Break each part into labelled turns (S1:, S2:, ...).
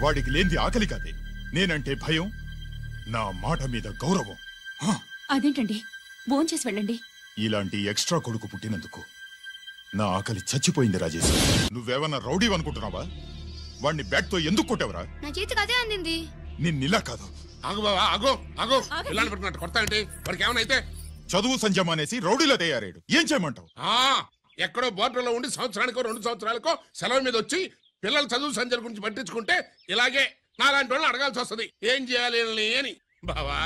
S1: వాడికి లేనిది ఆకలి కాదే, నేనంటే భయం, నా మాట మీద గౌరవం.
S2: అదేంటండి, భోంచేసి వెళ్ళండి.
S1: ఇలాంటి ఎక్స్ట్రా కొడుకు పుట్టినందుకు నా ఆకలి చచ్చిపోయింది రాజేష్. నువ్వేమన్నా రౌడీ అనుకుంటున్నావా? వాడిని బ్యాట్ తో ఎందుకు కొట్టావరా?
S3: నా చేతికి అదే అందింది.
S1: నిన్నిలా కాదు.
S4: వాడికి
S1: చదువు సంజమానేసి రౌడీలో తయారాడు. ఏం చేయమంటావు?
S4: ఎక్కడో బోర్డర్లో ఉండి సంవత్సరానికో 2 సంవత్సరాలకో సెలవు మీద వచ్చి పిల్లలు చదువు సంజల గురించి పట్టించుకుంటే ఇలాగే నాలాంటి వాళ్ళని అడగాల్సి వస్తుంది. ఏం చేయాలి అని. బావా,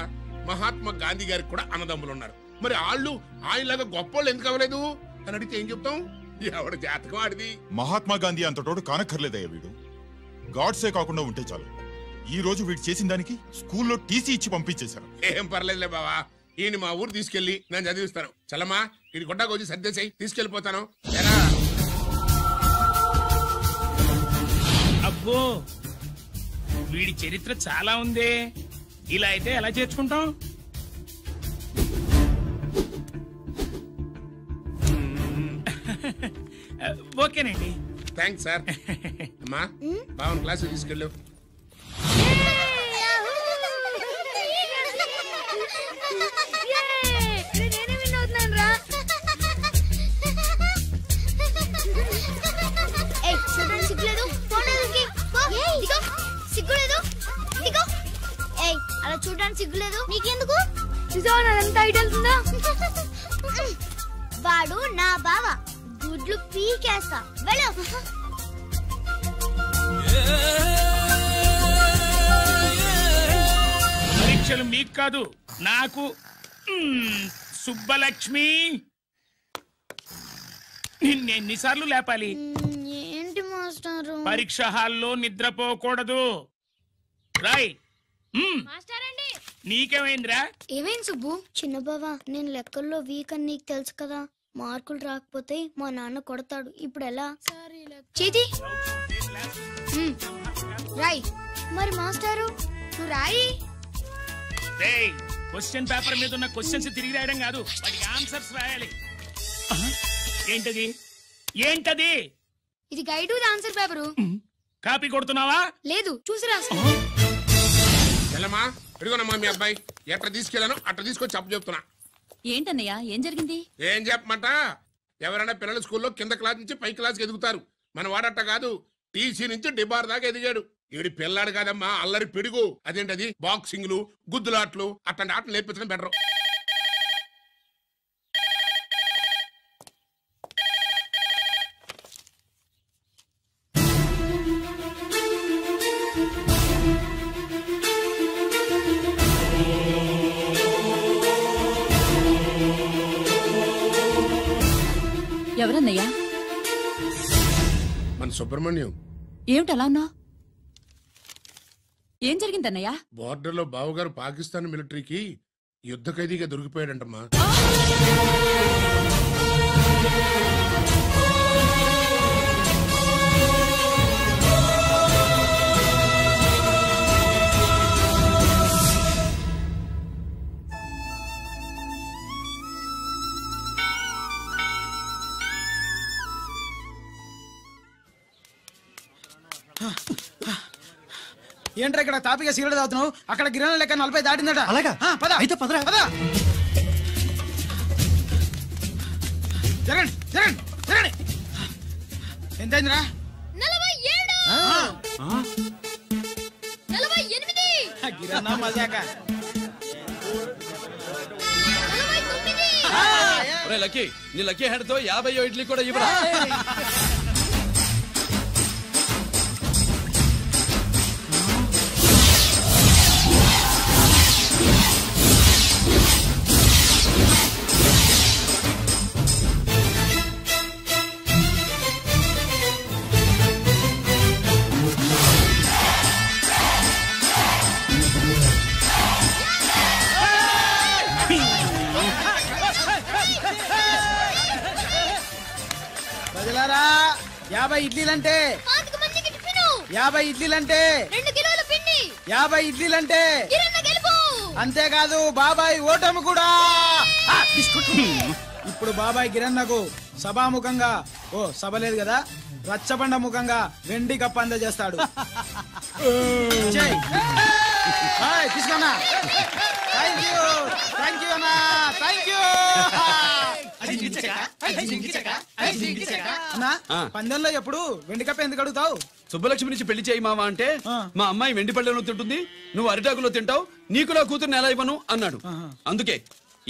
S4: మహాత్మా గాంధీ గారికి కూడా అన్నదమ్ములు ఉన్నారు. మరి వాళ్ళు ఆయనలాగా గొప్పోళ్ళు ఎందుకు అవ్వలేదు అని అడిగితే ఏం చెప్తాం? ఎవడ జాతకం ఆడిది.
S1: మహాత్మా గాంధీ అంతటోడు కానక్కర్లేదయ్యా వీడు. గాడ్సే కాకుండా ఉంటే చాలు. ఈ రోజు వీడు చేసిన దానికి స్కూల్లో టీసీ ఇచ్చి పంపించేశారు.
S4: ఏం పర్లేదులే బావా, ఈయన మా ఊరు తీసుకెళ్లి నేను చదివిస్తాను. చలమా, ఇది గొడ్డకు వచ్చి సర్దేశాయి, తీసుకెళ్లిపోతాను.
S5: అబ్బో, వీడి చరిత్ర చాలా ఉంది. ఇలా అయితే ఎలా చేర్చుకుంటాం? ఓకేనండి,
S4: థ్యాంక్స్ సార్. అమ్మా, బావన్ క్లాస్ తీసుకెళ్ళు.
S3: అలా చూడడానికి సిగ్గులేదు నీకెందుకు? చూసావా ఐడియా? వాడు నా బావ, గుడ్లు పీకేస్తా. వెళ్ళు.
S5: పరీక్షలు మీకు కాదు, నాకు. సుబ్బలక్ష్మి, నిన్నెన్నిసార్లు లేపాలి?
S3: ఏంటి మాస్టారు?
S5: పరీక్ష హాల్లో నిద్రపోకూడదు. రాయ్. నీకేమైందిరా?
S3: ఏమైంది సుబ్బు? చిన్న బావా, నేను లెక్కల్లో వీక్ అని నీకు తెలుసు కదా. మార్కులు రాకపోతే మా నాన్న కొడతాడు. ఇప్పుడు ఎలా? చేతి రాయ్. మరి మాస్టారు నువ్వు రాయి.
S5: క్వశ్చన్ పేపర్ మీద ఉన్న క్వశ్చన్స్ తిరిగి రాయడం కాదు, వాటికి ఆన్సర్స్ రాయాలి. ఏంటది? ఏంటది?
S3: ఇది గైడ్ ఆన్సర్ పేపరు.
S5: కాపీ కొడుతున్నావా?
S3: లేదు, చూసి రాస్తా.
S4: వెళ్ళమ్మా, ఇదిగోనమ్మా మీ అబ్బాయి. ఎట్లా తీసుకెళ్ళాను అట్లా తీసుకొచ్చి అప్పు చెప్తున్నా.
S2: ఏంటన్నయ్యా, ఏం జరిగింది?
S4: ఏం చెప్పమంట? ఎవరైనా పిల్లల స్కూల్లో కింద క్లాస్ నుంచి పై క్లాస్కి ఎదుగుతారు. మన వాడట్ట కాదు, టీసీ నుంచి డిబార్ దాకా ఎదిగాడు. ఈడి పిల్లాడు కాదమ్మా, అల్లరి పిడుగు. అదేంటది, బాక్సింగ్లు, గుద్దులాట్లు, అట్లాంటి ఆటలు నేర్పించడం బెటర్.
S2: ఎవరన్నయ్యా?
S4: మన సుబ్రహ్మణ్యం.
S2: ఏమిటలా ఉన్నావు? ఏం జరిగిందన్నయ్యా?
S4: బోర్డర్లో బావగారు పాకిస్తాన్ మిలిటరీకి యుద్ధ ఖైదీగా దొరికిపోయాడంటమ్మా.
S6: ఏంట్రా ఇక్కడ తాపిగా సిగరెట్ తాగుతున్నావు? అక్కడ గిరణం లెక్క 40 దాటిందట.
S7: అలాగా?
S6: పద
S7: అయితే పదరా.
S6: పద. జరగండి జరగండి జరగండి. ఎంతైందిరా?
S3: 47. 48.
S6: గిరణా మజాక.
S3: 49.
S8: లక్కీ, నీ లక్కీ హ్యాండ్ తో 50 ఇడ్లీ కూడా ఇవ్వరా?
S6: ప్రజలారా, 50 ఇడ్లీలంటే 50 ఇడ్లీలంటే
S3: 2 కిలోల పిండి.
S6: 50 ఇడ్లీలంటే
S3: గిరన్న గెలుపు.
S6: అంతేకాదు బాబాయ్ ఓటమి కూడా. ఇప్పుడు బాబాయ్ గిరన్నకు సభాముఖంగా సభ లేదు కదా, రచ్చబండ ముఖంగా వెండి కప్ప అందజేస్తాడు. తీసుకున్నా. థ్యాంక్ యూ అన్నా, థ్యాంక్ యూ అన్నా. పందెంలో ఎప్పుడు వెండి కప్ప ఎందుకు అడుగుతావు?
S8: సుబ్బలక్ష్మి నుంచి పెళ్లి చేయి మావా అంటే మా అమ్మాయి వెండి పళ్ళెలో తింటుంది, నువ్వు అరిటాకులో తింటావు, నీకు నా కూతుర్ని ఎలా ఇవ్వను అన్నాడు. అందుకే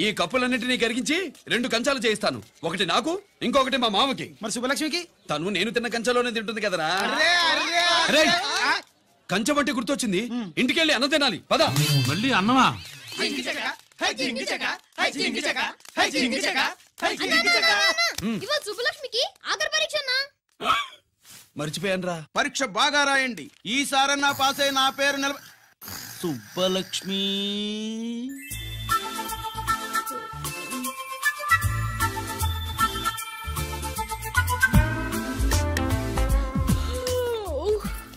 S8: ఈ కప్పులన్నింటినీ కరిగించి 2 కంచాలు చేయిస్తాను. ఒకటి నాకు, ఇంకొకటి మా మామకి.
S6: మరి సుబ్బలక్ష్మికి?
S8: తను నేను తిన్న కంచాలోనే తింటుంది కదరా. కంచం అంటే గుర్తొచ్చింది, ఇంటికెళ్ళి అన్నం తినాలి. పద.
S5: మళ్ళీ అన్నమా?
S3: సుబ్బలక్ష్మికి ఆఖరి పరీక్ష.
S8: మర్చిపోయాను రా.
S6: పరీక్ష బాగా రాయండి, ఈసారన్నా పాస్ అయి నా పేరు సుబ్బలక్ష్మి.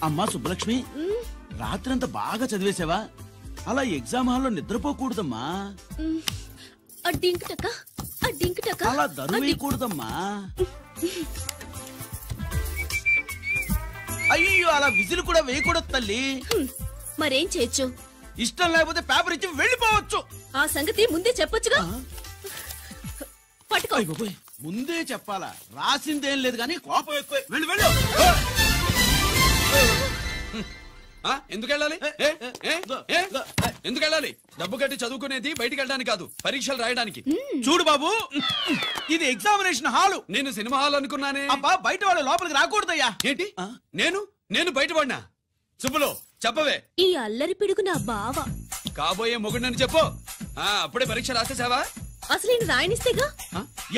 S7: అమ్మా సుబ్బలక్ష్మి, రాత్రంతా బాగా చదివేశావా? అలా ఎగ్జామ్ హాల్లో నిద్రపోకూడదమ్మా. అలా దరువేయకూడదమ్మా. అయ్యో, అలా విజిల్ కూడా వేయకూడదు తల్లి.
S2: మరేం చేయొచ్చు?
S7: ఇష్టం లేకపోతే పేపర్ ఇచ్చి వెళ్ళిపోవచ్చు.
S2: ఆ సంగతి ముందే చెప్పొచ్చుగా. పట్టుకో.
S7: ముందే చెప్పాలా? రాసిందేం లేదు కానీ కోపం ఎక్కువ. వెళ్ళు వెళ్ళు.
S8: ఎందుకు వెళ్ళాలి? ఎందుకు వెళ్ళాలి? డబ్బు కట్టి చదువుకునేది బయటికి వెళ్ళడానికి కాదు, పరీక్షలు రాయడానికి.
S7: చూడు బాబు, ఇది ఎగ్జామినేషన్ హాలు.
S8: నేను సినిమా హాల్ అనుకున్నానే.
S7: అబ్బా, బయట వాళ్ళు లోపలికి రాకూడదయ్యా.
S8: ఏంటి? నేను బయటపడినా? సుబ్బులు చెప్పవే.
S2: ఈ అల్లరి పిడుగు నా బావ.
S8: కాబోయే మొగుడని చెప్పు. అప్పుడే పరీక్ష రాసేసావా?
S2: అసలు నేను రాయనిస్తేగా.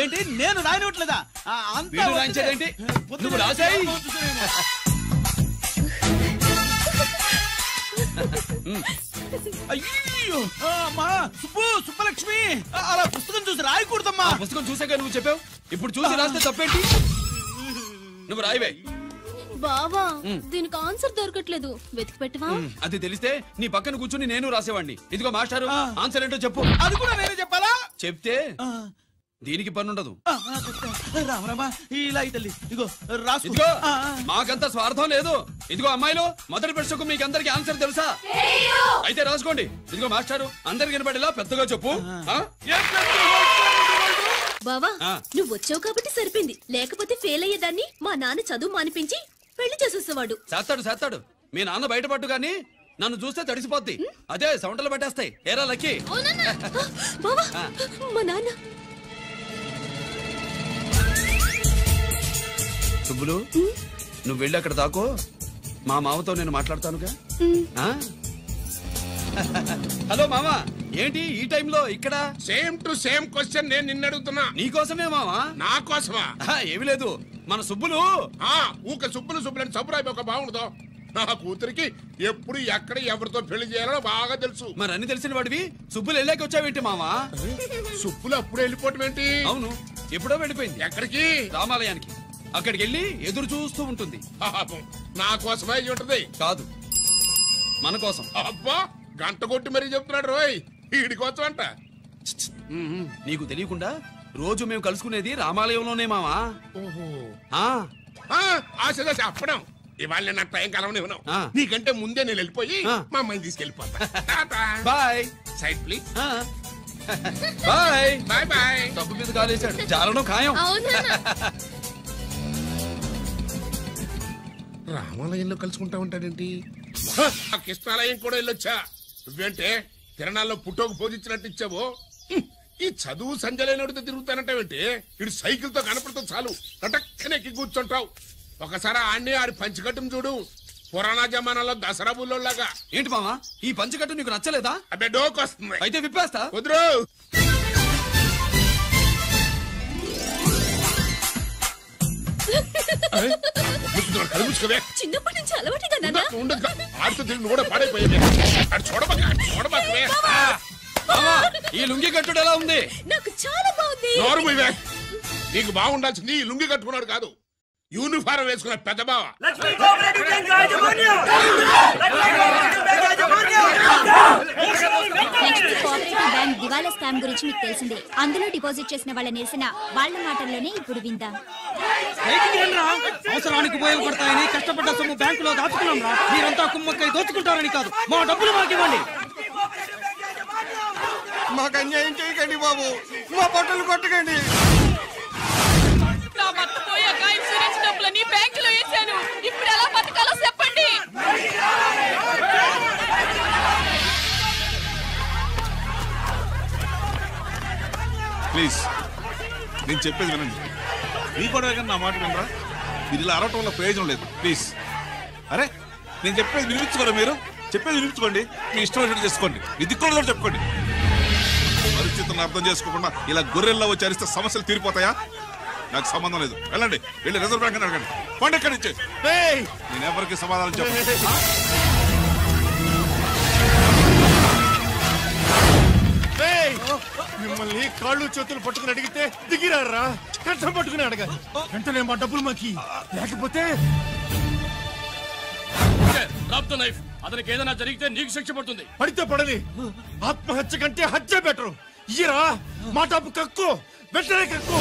S7: ఏంటి, నేను రాయనట్లేదా?
S8: రాయించేదేంటి? నువ్వు రాసాయి.
S7: అయ్యో అమ్మా, సుబ్బలక్ష్మి, అలా పుస్తకం చూసి రాయకూడదమ్మా.
S8: పుస్తకం చూసాక నువ్వు చెప్పావు, ఇప్పుడు చూసి రాస్తే తప్పేంటి? నువ్వు రాయవే.
S2: బావా, దీనికి ఆన్సర్ దొరకట్లేదు, వెతికి పెట్టవా?
S8: అది తెలిస్తే నీ పక్కన కూర్చుని నేను రాసేవాడిని. ఇదిగో మాస్టారు, ఆన్సర్ ఏంటో చెప్పు.
S7: అది కూడా నేనే చెప్పాలా?
S8: చెప్తే దీనికి పనుండదు.
S7: రామరామా, ఇలా తల్లి, ఇదిగో రాసు.
S8: ఇదిగో, మాకంత స్వార్థం లేదు. ఇదిగో అమ్మాయిలు, మొదటి ప్రశ్నకు మీకు అందరికి ఆన్సర్ తెలుసా? అయితే రాసుకోండి. ఇదిగో మాస్టారు, అందరికి వినపడేలా పెద్దగా చెప్పు.
S2: బావా, నువ్వు వచ్చావు కాబట్టి సరిపోయింది, లేకపోతే ఫెయిల్ అయ్యేదాన్ని. మా నాన్న చదువు మానిపించి పెళ్లి చేసేసేవాడు.
S8: చేస్తాడు. మీ నాన్న బయటపడ్డు గాని నన్ను చూస్తే తడిసిపోద్ది. అదే సౌంటలు పట్టేస్తాయి. ఏరా లక్కీ.
S2: బావా, మా నాన్న.
S8: సుబ్బులు, నువ్వు వెళ్ళి అక్కడ దాకో, మా మామతో నేను మాట్లాడతానుగా. హలో మామా, ఏంటి ఈ టైంలో ఇక్కడ?
S4: సేమ్ టు సేమ్ క్వశ్చన్ నేను నిన్ను అడుగుతున్నా.
S8: నీకోసమే మామా.
S4: నా కోసమా?
S8: ఏమి లేదు, మన సుబ్బులు
S4: ఊక సుబ్బులు అని సబ్బురాయి ఒక బాగుండదు. నా కూతురికి ఎప్పుడు ఎక్కడ ఎవరితో పెళ్లి చేయాలో బాగా తెలుసు.
S8: మరి అన్ని తెలిసిన వాడివి సుబ్బులు వెళ్ళాక వచ్చావేంటి మామా?
S4: సుబ్బులు అప్పుడు వెళ్ళిపోవటం ఏంటి?
S8: అవును, ఎప్పుడో వెళ్ళిపోయింది.
S4: ఎక్కడికి?
S8: రామాలయానికి. అక్కడికి వెళ్ళి ఎదురు చూస్తూ ఉంటుంది.
S4: నా కోసమే ఉంటది.
S8: కాదు, మన కోసం.
S4: అబ్బా, గంట కొట్టి మరీ చెప్తున్నాడు రోయ్, వీడి కోసం అంట.
S8: నీకు తెలియకుండా రోజు మేము కలుసుకునేది రామాలయంలోనే మామా.
S4: ఆశ చెప్పడం. ఇవాళ నేను నా టైం కలవని ఉన్నావు. నీకంటే ముందే నేను వెళ్ళిపోయి మా అమ్మాయిని తీసుకెళ్ళిపోతా.
S8: Bye.
S4: Side please.
S8: Bye
S4: bye bye.
S8: డబ్బు మీద కాలేశాడు, చాలడం ఖాయం.
S4: రామాలయంలో కలుసుకుంటా ఉంటాడేంటి? కృష్ణాలయం కూడా వెళ్ళొచ్చా? నువ్వేంటే తిరణాల్లో పుట్టోకు పోజించినట్టు ఇచ్చావు. ఈ చదువు సంజలైనడితో తిరుగుతానంటావేంటి? ఇటు సైకిల్ తో కనపడుతూ చాలు నటక్కనెక్కి కూర్చుంటావు. ఒకసారి ఆడిని ఆడి పంచికట్టును చూడు, పురాణ జమానాలో దసరా బుల్లోలాగా.
S8: ఏంటి మామా, ఈ పంచకట్టు నీకు నచ్చలేదా?
S4: అబ్బే, డోక్ వస్తుంది.
S8: అయితే విప్పేస్తా.
S4: కుదురు.
S2: చిన్నప్పటి నుంచి అలవాటుగా
S4: ఆడుతూ తిరిగి కూడా పాడైపోయింది. చూడబోకే
S8: ఈ లుంగి కట్టుడు ఎలా ఉంది?
S2: నాకు చాలా బాగుంది.
S4: నీకు బాగుండాల్సింది ఈ లుంగి కట్టుకున్నాడు కాదు, యూనిఫారం వేసుకున్న పెద్ద బావ.
S9: నెక్స్ట్ కోఆపరేటివ్ బ్యాంక్ దివాలా స్కామ్ గురించి మీకు తెలిసిందే. అందులో డిపాజిట్ చేసిన వాళ్ళ నిరసన వాళ్ళ మాటల్లోనే ఇప్పుడు విందాం.
S7: అవసరానికి ఉపయోగపడతాయని కష్టపడ్డ సొమ్ము బ్యాంకులో దాచుకున్నాం రా. మీరంతా కుమ్మక్కై దోచుకుంటారని కాదు, మా డబ్బులు మాకివ్వండి.
S10: మాకు అన్యాయం చేయకండి బాబు, మా బట్టలు కొట్టకండి.
S2: నా భర్త పోయాక ఇన్సూరెన్స్ డబ్బులని బ్యాంకులో వేశాను. ఇప్పుడు ఎలా బతకాలో చెప్పండి.
S11: ప్లీజ్ నేను చెప్పేది వినండి. మీ గొడవ కానీ నా మాట వినరా? మీరు ఇలా అరవటం వల్ల ప్రయోజనం లేదు. ప్లీజ్ అరే నేను చెప్పేది వినిపించుకోరా? మీరు చెప్పేది వినిపించుకోండి, మీ ఇష్టం వచ్చినట్టు చేసుకోండి, మీ దిక్కులో చెప్పుకోండి. పరిస్థితులను అర్థం చేసుకోకుండా ఇలా గొర్రెల్లో వచ్చి అరిస్తే సమస్యలు తీరిపోతాయా? నాకు సంబంధం లేదు. వెళ్ళండి, వెళ్ళి రిజర్వ్ బ్యాంక్ అని అడగండి. పండి ఎక్కడి నుంచి. నేను ఎవరికి సమాధానం చెప్పను.
S10: మిమ్మల్ని కాళ్ళు చేతులు పట్టుకుని అడిగితే దిగిరారా? కష్టం పట్టుకుని అడగాలి. వెంటనే మా డబ్బులు మాకి, లేకపోతే
S5: అతనికి ఏదైనా జరిగితే నీకు శిక్ష పడుతుంది.
S10: పడితే పడని, ఆత్మహత్య కంటే హత్య బెటరు. ఇయ్యరా మా డబ్బు, కక్కు, వెంటనే కక్కు.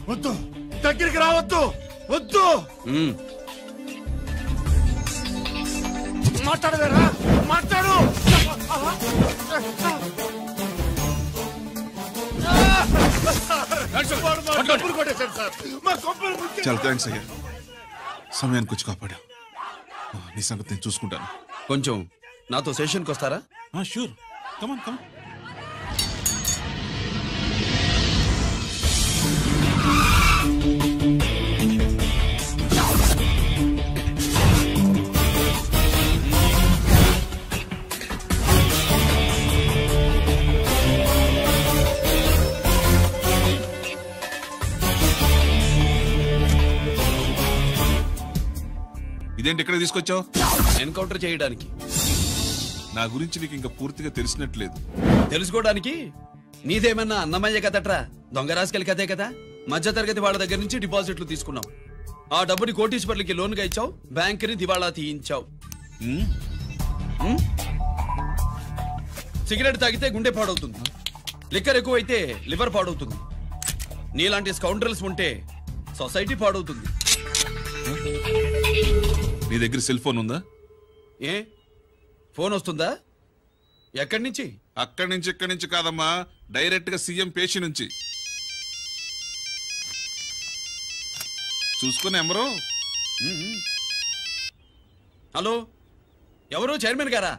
S10: వద్దు, దగ్గరికి రావద్దు, వద్దు. మాట్లాడవేరా? మాట్లాడు.
S11: చాలా థ్యాంక్స్ అయ్యా, సమయానికి వచ్చి కాపాడా. నీ సంగతి నేను చూసుకుంటాను.
S8: కొంచెం నాతో సెషన్కి వస్తారా?
S11: షూర్, కమాన్ కమాన్. ఇదేంటి ఇక్కడ తీసుకొచ్చావు?
S8: ఎన్కౌంటర్ చేయడానికి.
S11: నా గురించి నీకు ఇంకా పూర్తిగా తెలిసినట్లేదు.
S8: తెలుసుకోవడానికి నీదేమన్నా అన్నమయ్య కదట్రా, దొంగ రాసుకెళ్ళి కదే కదా. మధ్య తరగతి వాళ్ళ దగ్గర నుంచి డిపాజిట్లు తీసుకున్నావు. ఆ డబ్బుని కోటీశ్వర్లకి లోన్గా ఇచ్చావు, బ్యాంకుని దివాళా తీయించావు. సిగరెట్ తాగితే గుండె పాడవుతుంది, లిక్కర్ ఎక్కువైతే లివర్ పాడవుతుంది. నీలాంటి స్కౌండ్రల్స్ ఉంటే సొసైటీ పాడవుతుంది.
S11: నీ దగ్గర సెల్ ఫోన్ ఉందా?
S8: ఏ ఫోన్ వస్తుందా? ఎక్కడి నుంచి?
S11: అక్కడి నుంచి ఇక్కడి నుంచి కాదమ్మా, డైరెక్ట్ గా సీఎం పేషి నుంచి. చూసుకుని ఎవరు?
S8: హలో, ఎవరు? చైర్మన్ గారా?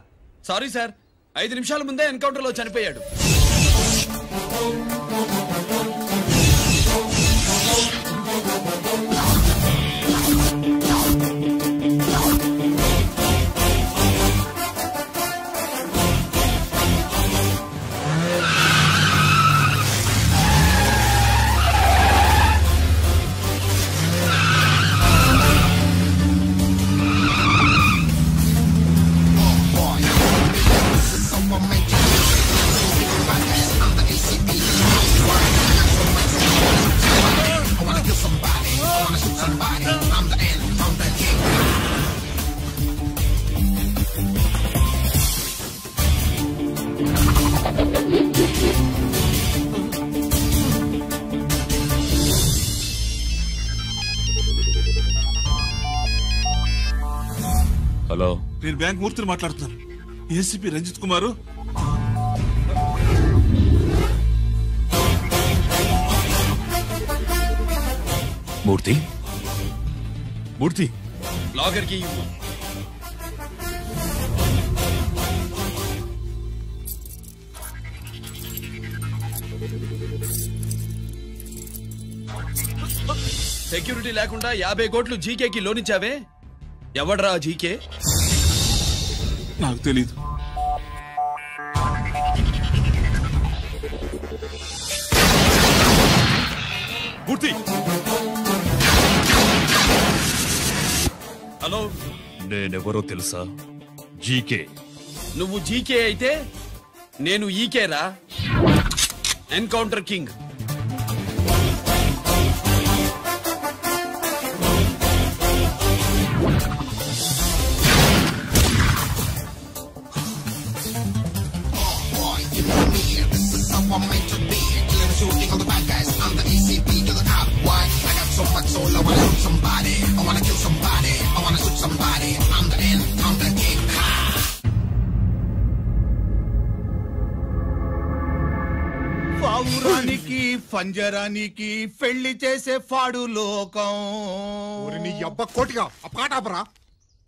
S8: సారీ సార్, 5 నిమిషాల ముందే ఎన్కౌంటర్ లో చనిపోయాడు.
S11: హలో, నేను బ్యాంక్ మూర్తిని మాట్లాడుతున్నాను. ఏసీపీ రంజిత్ కుమారు.
S12: మూర్తి, మూర్తి,
S8: లాగర్ కి ఇవ్వు. సెక్యూరిటీ లేకుండా 50 కోట్లు జీకేకి లోన్ ఇచ్చావే, ఎవడ్రా జీకే?
S11: నాకు తెలీదు.
S12: మూర్తి,
S8: హలో,
S12: నేనెవరో తెలుసా? జీకే.
S8: నువ్వు జీకే అయితే నేను ఈకే రా, ఎన్కౌంటర్ కింగ్.
S10: పావురానికి పంజరానికి పెళ్లి చేసే ఫాడు లోకం.
S13: నీ అబ్బ కోటిగా ఆ పాట ఆపరా.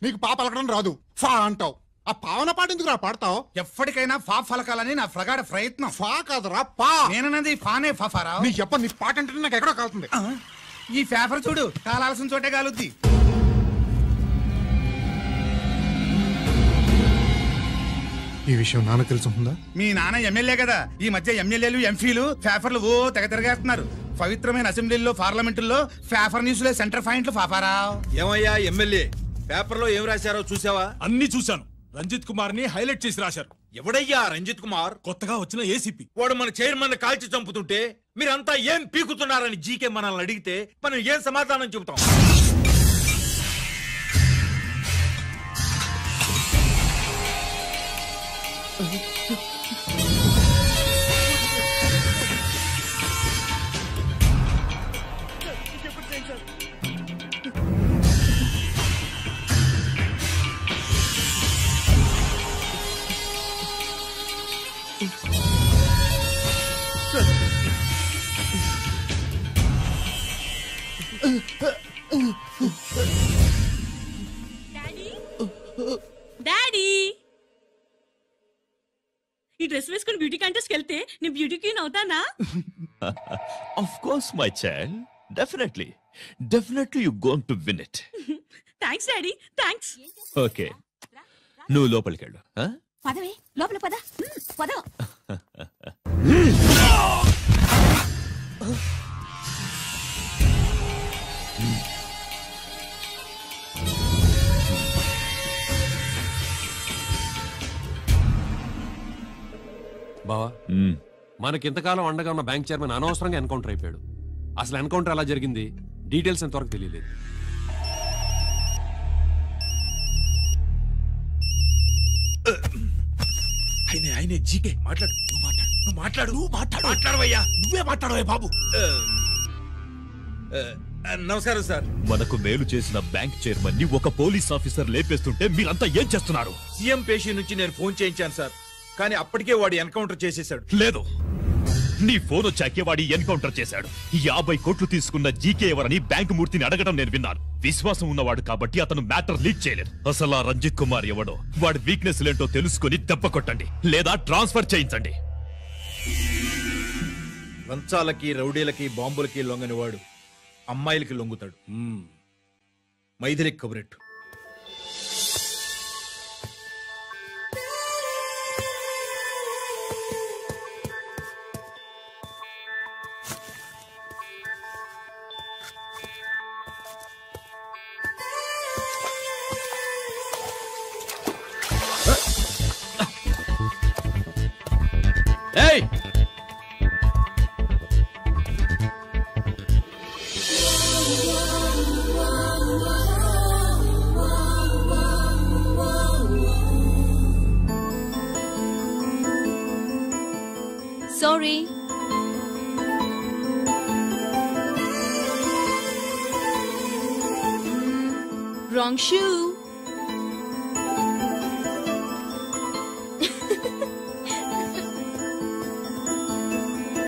S13: నీకు పా పలకడం రాదు, ఫా అంటావు. ఆ పావన పాట ఎందుకు రా పాడతావు?
S10: ఎప్పటికైనా ఫా ఫలకాలని నా ప్రగాఢ ప్రయత్నం.
S13: ఫా కాదురా పా.
S10: నేనన్నది ఫానే ఫారా.
S13: నీ చెప్ప నీ పాట అంటే నాకు ఎక్కడో కాలుతుంది.
S10: ఈ పేపర్ చూడు, కాలాల్సిన చోటే కాలుద్ది.
S13: ఈ విషయం నాన్న తెలుసుందా?
S10: మీ నాన్న ఎమ్మెల్యే కదా. ఈ మధ్య ఎమ్మెల్యేలు ఎంపీలు పేపర్లు ఓ తెగ తిరగేస్తున్నారు. పవిత్రమైన అసెంబ్లీలో పార్లమెంటుల్లో పేపర్ న్యూస్ లో సెంటర్ పాయింట్లు పాపారా.
S14: ఏమయ్యా ఎమ్మెల్యే, పేపర్ లో ఏం రాశారో చూసావా?
S12: అన్ని చూశాను. రంజిత్ కుమార్ ని హైలైట్ చేసి రాశారు.
S14: ఎవడయ్యా రంజిత్ కుమార్?
S12: కొత్తగా వచ్చిన ఏసీపీ.
S14: వాడు మన చైర్మన్ కాల్చి చంపుతుంటే మీరంతా ఏం పీకుతున్నారని జీకే మనల్ని అడిగితే మనం ఏం సమాధానం చెబుతాం?
S2: డాడీ, ఈ డ్రెస్ వేసుకుని బ్యూటీ కాంటెస్ట్ వెళ్తే నేను బ్యూటీ క్వీన్ అవుతానా?
S12: Of course, my child. Definitely. Definitely you're going to win it.
S2: Thanks daddy, thanks.
S12: Okay. నువ్వు లోపలికి వెళ్ళు.
S9: పదవే, లోపల పద. పద.
S15: బావా, మనకింతకాలం అండగా ఉన్న బ్యాంక్ చైర్మన్ అనవసరంగా ఎన్కౌంటర్ అయిపోయాడు. అసలు ఎన్కౌంటర్ ఎలా జరిగింది డీటెయిల్స్ ఎంతవరకు తెలియలేదు.
S14: ఆయనే జీకే. మాట్లాడు, మాట్లాడవయ్యా.
S12: నువ్వే మాట్లాడవే బాబు.
S14: నమస్కారం సార్.
S12: మనకు మేలు చేసిన బ్యాంక్ చైర్మన్ ని ఒక పోలీస్ ఆఫీసర్ లేపేస్తుంటే మీరంతా ఏం చేస్తున్నారు?
S14: సీఎం పేషీ నుంచి నేను ఫోన్ చేయించాను సార్, కానీ అప్పటికే వాడు ఎన్కౌంటర్ చేసేశాడు.
S12: లేదు, నీ ఫోన్ వచ్చాకే వాడి ఎన్కౌంటర్ చేశాడు. 50 కోట్లు తీసుకున్న జీకే ఎవరని బ్యాంకు మూర్తిని అడగడం నేను విన్నాను. విశ్వాసం ఉన్నవాడు కాబట్టి అతను మ్యాటర్ లీక్ చేయలేదు. అసలు ఆ రంజిత్ కుమార్ ఎవడో, వాడి వీక్నెస్ ఏంటో తెలుసుకుని దెబ్బ కొట్టండి, లేదా ట్రాన్స్ఫర్ చేయించండి.
S14: లంచాలకి, రౌడీలకి, బాంబులకి లొంగని వాడు అమ్మాయిలకి లొంగుతాడు. మైథిలికి కబురెట్టు.
S8: ఏయ్,
S2: సారీ. Wrong shoe.